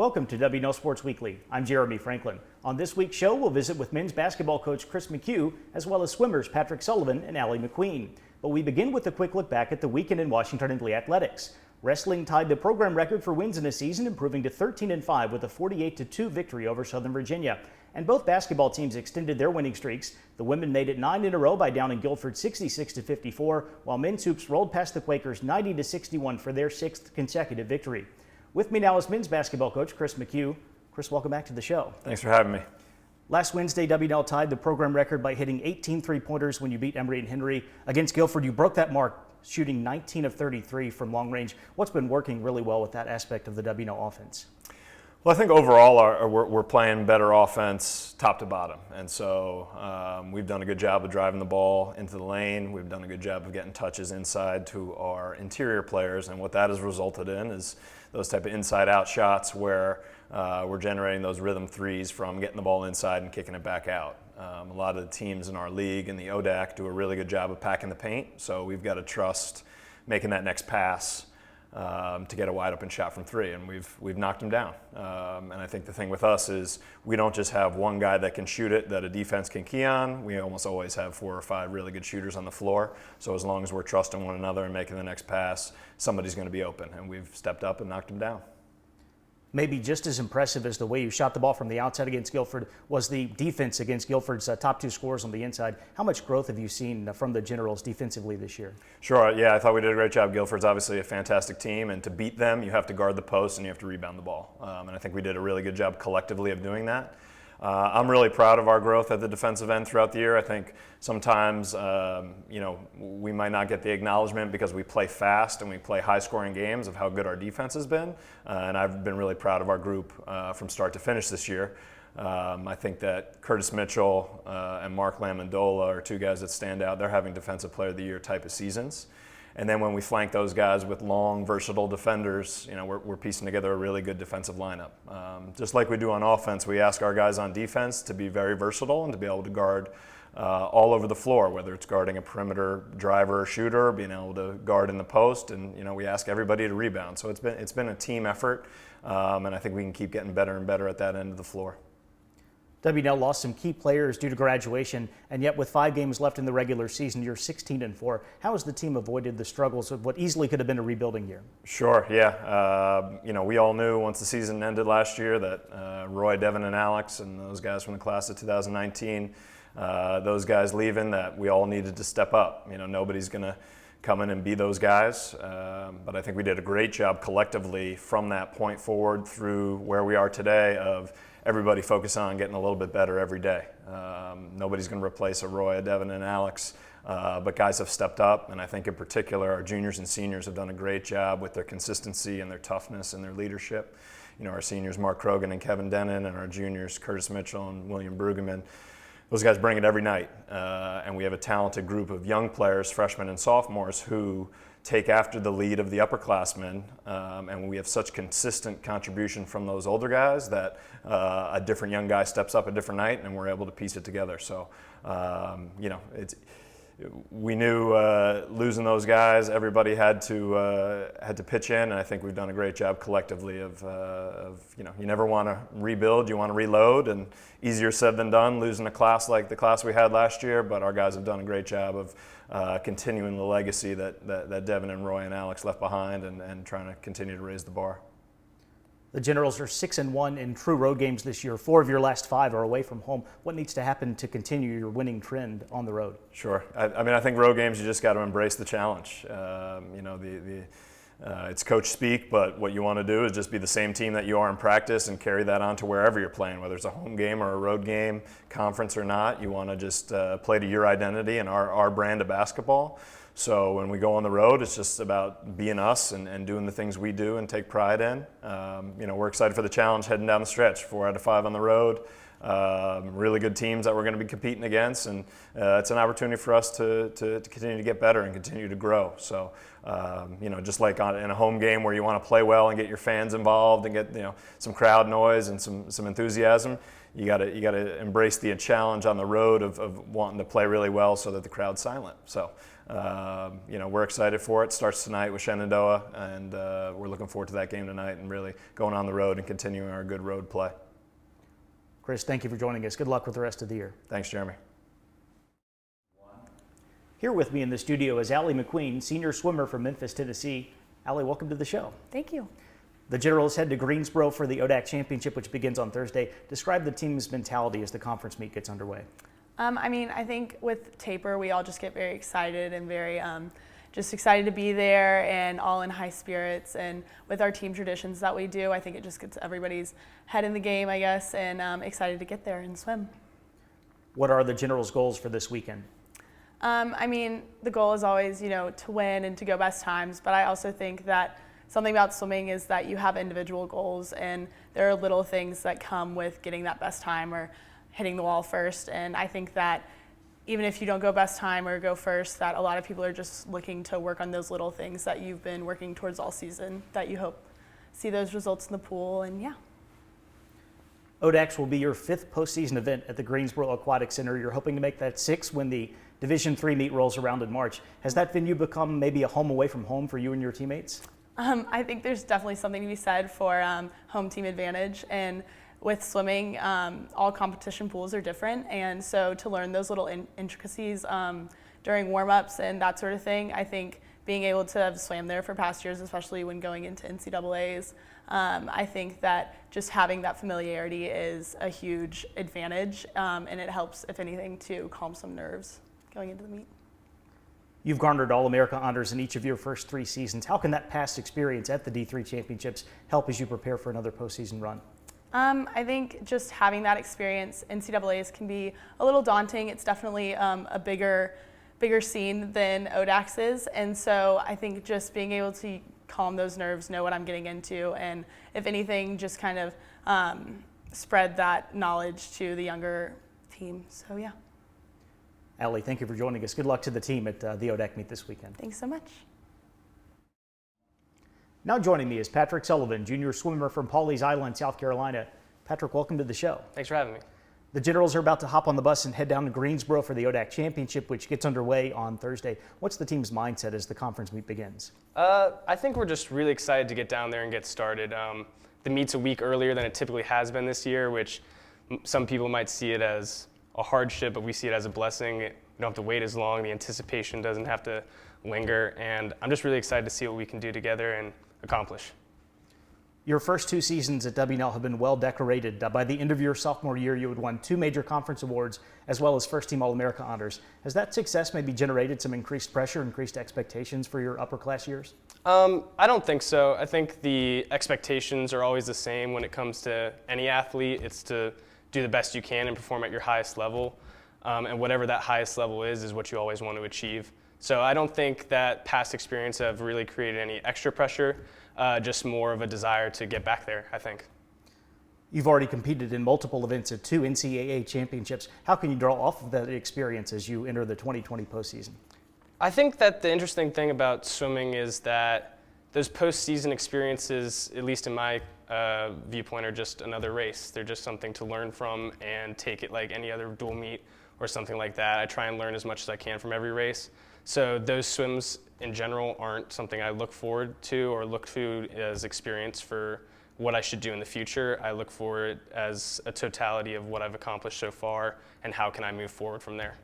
Welcome to W&L Sports Weekly. I'm Jeremy Franklin. On this week's show, we'll visit with men's basketball coach Chris McHugh, as well as swimmers Patrick Sullivan and Ali MacQueen. But we begin with a quick look back at the weekend in Washington and Lee athletics. Wrestling tied the program record for wins in a season, improving to 13-5 with a 48-2 victory over Southern Virginia. And both basketball teams extended their winning streaks. The women made it 9 in a row by downing Guilford 66-54, while men's hoops rolled past the Quakers 90-61 for their 6th consecutive victory. With me now is men's basketball coach Chris McHugh. Chris, welcome back to the show. Thanks for having me. Last Wednesday, W&L tied the program record by hitting 18 three-pointers when you beat Emory and Henry. Against Guilford, you broke that mark, shooting 19 of 33 from long range. What's been working really well with that aspect of the W&L offense? Well, I think overall we're playing better offense top to bottom. And so we've done a good job of driving the ball into the lane. We've done a good job of getting touches inside to our interior players. And what that has resulted in is those type of inside-out shots where we're generating those rhythm threes from getting the ball inside and kicking it back out. A lot of the teams in our league and the ODAC do a really good job of packing the paint. So we've got to trust making that next pass to get a wide open shot from three, and we've knocked them down. And I think the thing with us is we don't just have one guy that can shoot it that a defense can key on. We almost always have 4 or 5 really good shooters on the floor. So as long as we're trusting one another and making the next pass, somebody's going to be open, and we've stepped up and knocked them down. Maybe just as impressive as the way you shot the ball from the outside against Guilford was the defense against Guilford's top 2 scorers on the inside. How much growth have you seen from the Generals defensively this year? Sure, yeah, I thought we did a great job. Guilford's obviously a fantastic team, and to beat them, you have to guard the post and you have to rebound the ball. And I think we did a really good job collectively of doing that. I'm really proud of our growth at the defensive end throughout the year. I think sometimes, we might not get the acknowledgement because we play fast and we play high-scoring games of how good our defense has been. And I've been really proud of our group from start to finish this year. I think that Curtis Mitchell and Mark Lamondola are 2 guys that stand out. They're having Defensive Player of the Year type of seasons. And then when we flank those guys with long, versatile defenders, we're piecing together a really good defensive lineup. Just like we do on offense, we ask our guys on defense to be very versatile and to be able to guard all over the floor, whether it's guarding a perimeter driver or shooter, being able to guard in the post, and we ask everybody to rebound. So it's been a team effort, and I think we can keep getting better and better at that end of the floor. W&L lost some key players due to graduation, and yet with 5 games left in the regular season, you're 16-4. How has the team avoided the struggles of what easily could have been a rebuilding year? Sure, yeah. We all knew once the season ended last year that Roy, Devin, and Alex, and those guys from the class of 2019, those guys leaving, that we all needed to step up. Nobody's going to come in and be those guys, but I think we did a great job collectively from that point forward through where we are today of everybody focus on getting a little bit better every day. Nobody's going to replace a Roy, a Devin, and Alex, but guys have stepped up, and I think in particular our juniors and seniors have done a great job with their consistency and their toughness and their leadership. Our seniors, Mark Krogan and Kevin Denon, and our juniors, Curtis Mitchell and William Brueggemann, those guys bring it every night. And we have a talented group of young players, freshmen and sophomores, who take after the lead of the upperclassmen, and we have such consistent contribution from those older guys that a different young guy steps up a different night, and we're able to piece it together. So, we knew losing those guys, everybody had to pitch in, and I think we've done a great job collectively of you never want to rebuild, you want to reload, and easier said than done losing a class like the class we had last year, but our guys have done a great job of continuing the legacy that Devin and Roy and Alex left behind, and trying to continue to raise the bar. The Generals are 6-1 in true road games this year. 4 of your last 5 are away from home. What needs to happen to continue your winning trend on the road? Sure. I think road games, you just got to embrace the challenge. It's coach speak, but what you want to do is just be the same team that you are in practice and carry that on to wherever you're playing, whether it's a home game or a road game, conference or not. You want to just play to your identity and our brand of basketball. So when we go on the road, it's just about being us and doing the things we do and take pride in. We're excited for the challenge heading down the stretch. 4 out of 5 on the road. really good teams that we're going to be competing against, and it's an opportunity for us to continue to get better and continue to grow. So, just like in a home game where you want to play well and get your fans involved and get some crowd noise and some enthusiasm, you got to embrace the challenge on the road of wanting to play really well so that the crowd's silent. So, we're excited for it. Starts tonight with Shenandoah, and we're looking forward to that game tonight and really going on the road and continuing our good road play. Chris, thank you for joining us. Good luck with the rest of the year. Thanks, Jeremy. Here with me in the studio is Ali MacQueen, senior swimmer from Memphis, Tennessee. Ali, welcome to the show. Thank you. The Generals head to Greensboro for the ODAC Championship, which begins on Thursday. Describe the team's mentality as the conference meet gets underway. I think with Taper, we all just get very excited and very just excited to be there and all in high spirits. And with our team traditions that we do, I think it just gets everybody's head in the game, I guess, and excited to get there and swim. What are the Generals' goals for this weekend? The goal is always, to win and to go best times, but I also think that something about swimming is that you have individual goals, and there are little things that come with getting that best time or hitting the wall first. And I think that even if you don't go best time or go first, that a lot of people are just looking to work on those little things that you've been working towards all season, that you hope see those results in the pool, and yeah. ODACs will be your 5th postseason event at the Greensboro Aquatic Center. You're hoping to make that 6th when the Division III meet rolls around in March. Has that venue become maybe a home away from home for you and your teammates? I think there's definitely something to be said for home team advantage, and with swimming, all competition pools are different, and so to learn those little intricacies during warm-ups and that sort of thing, I think being able to have swam there for past years, especially when going into NCAAs, I think that just having that familiarity is a huge advantage, and it helps, if anything, to calm some nerves going into the meet. You've garnered All-America honors in each of your first 3 seasons. How can that past experience at the D3 Championships help as you prepare for another postseason run? I think just having that experience, NCAAs can be a little daunting. It's definitely a bigger scene than ODACs is, and so I think just being able to calm those nerves, know what I'm getting into, and if anything, just kind of spread that knowledge to the younger team. So yeah. Ali, thank you for joining us. Good luck to the team at the ODAC meet this weekend. Thanks so much. Now joining me is Patrick Sullivan, junior swimmer from Pawleys Island, South Carolina. Patrick, welcome to the show. Thanks for having me. The Generals are about to hop on the bus and head down to Greensboro for the ODAC Championship, which gets underway on Thursday. What's the team's mindset as the conference meet begins? I think we're just really excited to get down there and get started. The meet's a week earlier than it typically has been this year, which some people might see it as a hardship, but we see it as a blessing. We don't have to wait as long. The anticipation doesn't have to linger, and I'm just really excited to see what we can do together and accomplish. Your first 2 seasons at W&L have been well decorated. By the end of your sophomore year, you had won 2 major conference awards as well as first team All-America honors. Has that success maybe generated some increased pressure, increased expectations for your upper class years? I don't think so. I think the expectations are always the same when it comes to any athlete. It's to do the best you can and perform at your highest level. And whatever that highest level is what you always want to achieve. So I don't think that past experience have really created any extra pressure, just more of a desire to get back there, I think. You've already competed in multiple events at 2 NCAA championships. How can you draw off of that experience as you enter the 2020 postseason? I think that the interesting thing about swimming is that those postseason experiences, at least in my viewpoint, are just another race. They're just something to learn from and take it like any other dual meet or something like that. I try and learn as much as I can from every race. So those swims in general aren't something I look forward to or look to as experience for what I should do in the future. I look for it as a totality of what I've accomplished so far and how can I move forward from there.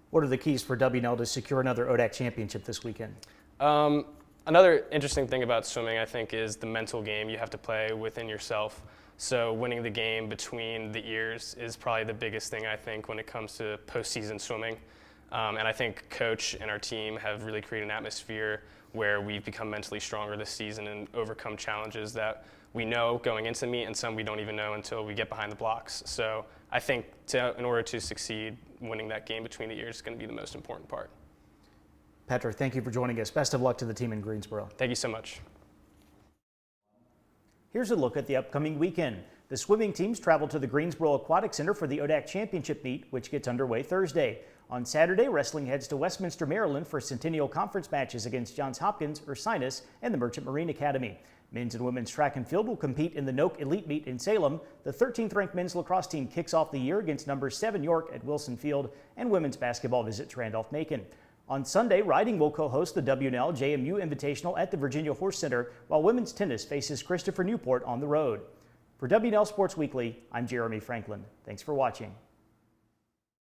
What are the keys for W&L to secure another ODAC championship this weekend? Another interesting thing about swimming, I think, is the mental game you have to play within yourself. So winning the game between the ears is probably the biggest thing, I think, when it comes to postseason swimming. And I think Coach and our team have really created an atmosphere where we've become mentally stronger this season and overcome challenges that we know going into the meet and some we don't even know until we get behind the blocks. So I think in order to succeed, winning that game between the ears is going to be the most important part. Patrick, thank you for joining us. Best of luck to the team in Greensboro. Thank you so much. Here's a look at the upcoming weekend. The swimming teams travel to the Greensboro Aquatic Center for the ODAC Championship meet, which gets underway Thursday. On Saturday, wrestling heads to Westminster, Maryland for Centennial Conference matches against Johns Hopkins, Ursinus, and the Merchant Marine Academy. Men's and women's track and field will compete in the Noke Elite Meet in Salem. The 13th ranked men's lacrosse team kicks off the year against number 7 York at Wilson Field, and women's basketball visits Randolph-Macon. On Sunday, riding will co-host the W&L JMU Invitational at the Virginia Horse Center, while women's tennis faces Christopher Newport on the road. For W&L Sports Weekly, I'm Jeremy Franklin. Thanks for watching.